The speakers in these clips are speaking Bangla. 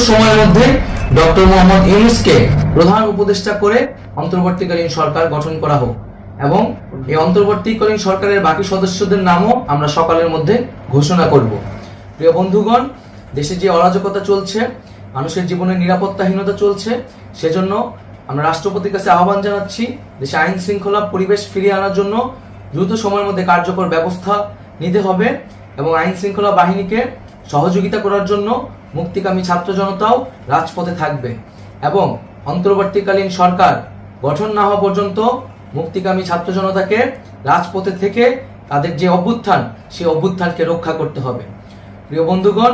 সময়ের মধ্যে ডক্টর মোহাম্মদ ইউনূসকে প্রধান উপদেষ্টা করে অন্তর্বর্তীকালীন সরকার গঠন করা হোক এবং এই অন্তর্বর্তীকালীন সরকারের বাকি সদস্যদের নামও আমরা সকালের মধ্যে ঘোষণা করব। প্রিয় বন্ধুগণ, দেশে যে অরাজকতা চলছে, মানুষের জীবনের নিরাপত্তাহীনতা চলছে, সেজন্য আমরা রাষ্ট্রপতির কাছে আহ্বান জানাচ্ছি দেশে আইন শৃঙ্খলা পরিবেশ ফিরিয়ে আনার জন্য দ্রুত সময়ের মধ্যে কার্যকর ব্যবস্থা নিতে হবে এবং আইন শৃঙ্খলা বাহিনীকে সহযোগিতা করার জন্য মুক্তিকামী ছাত্র জনতাও রাজপথে থাকবে এবং অন্তর্বর্তীকালীন সরকার গঠন না হওয়া পর্যন্ত মুক্তিকামী ছাত্র জনতাকে রাজপথে থেকে তাদের যে অভ্যুত্থান, সেই অভ্যুত্থানকে রক্ষা করতে হবে। প্রিয় বন্ধুগণ,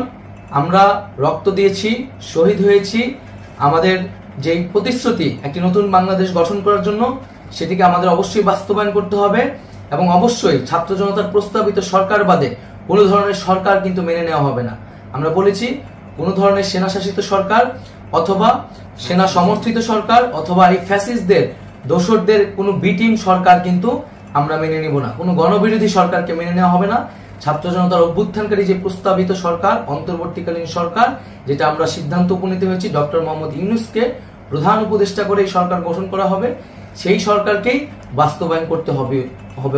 আমরা রক্ত দিয়েছি, শহীদ হয়েছি, আমাদের যে প্রতিশ্রুতি একটি নতুন বাংলাদেশ গঠন করার জন্য, সেটিকে আমাদের অবশ্যই বাস্তবায়ন করতে হবে এবং অবশ্যই ছাত্র জনতার প্রস্তাবিত সরকার বাদে কোনো ধরনের সরকার কিন্তু মেনে নেওয়া হবে না। আমরা বলেছি কোনো ধরনের সেনা শাসিত সরকার অথবা সেনা সমর্থিত সরকার অথবা এই ফ্যাসিস্টদের দোসরদের কোনো বি টিম সরকার কিন্তু আমরা মেনে নিব না। কোনো গণবিরোধী সরকারকে মেনে নেওয়া হবে না। ছাত্র জনতার অভ্যুত্থানকারী যে প্রস্তাবিত সরকার, অন্তর্বর্তীকালীন সরকার, যেটা আমরা সিদ্ধান্ত উপনীত হয়েছি ডক্টর মোহাম্মদ ইউনূসকে প্রধান উপদেষ্টা করে এই সরকার গঠন করা হবে, সেই সরকারকেই বাস্তবায়ন করতে হবে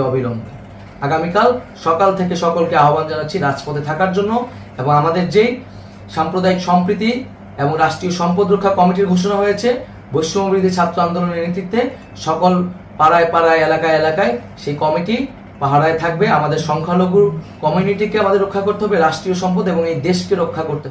অবিলম্বে। আগামীকাল সকাল থেকে সকলকে আহ্বান জানাচ্ছি রাজপথে থাকার জন্য এবং আমাদের যেই সাম্প্রদায়িক সম্প্রীতি এবং রাষ্ট্রীয় সম্পদ রক্ষা কমিটির ঘোষণা হয়েছে বৈষম্যবিরোধী ছাত্র আন্দোলনের নেতৃত্বে, সকল পাড়ায় পাড়ায় এলাকায় এলাকায় সেই কমিটি পাহারায় থাকবে। আমাদের সংখ্যালঘু কমিউনিটিকে আমাদের রক্ষা করতে হবে, রাষ্ট্রীয় সম্পদ এবং এই দেশকে রক্ষা করতে হবে।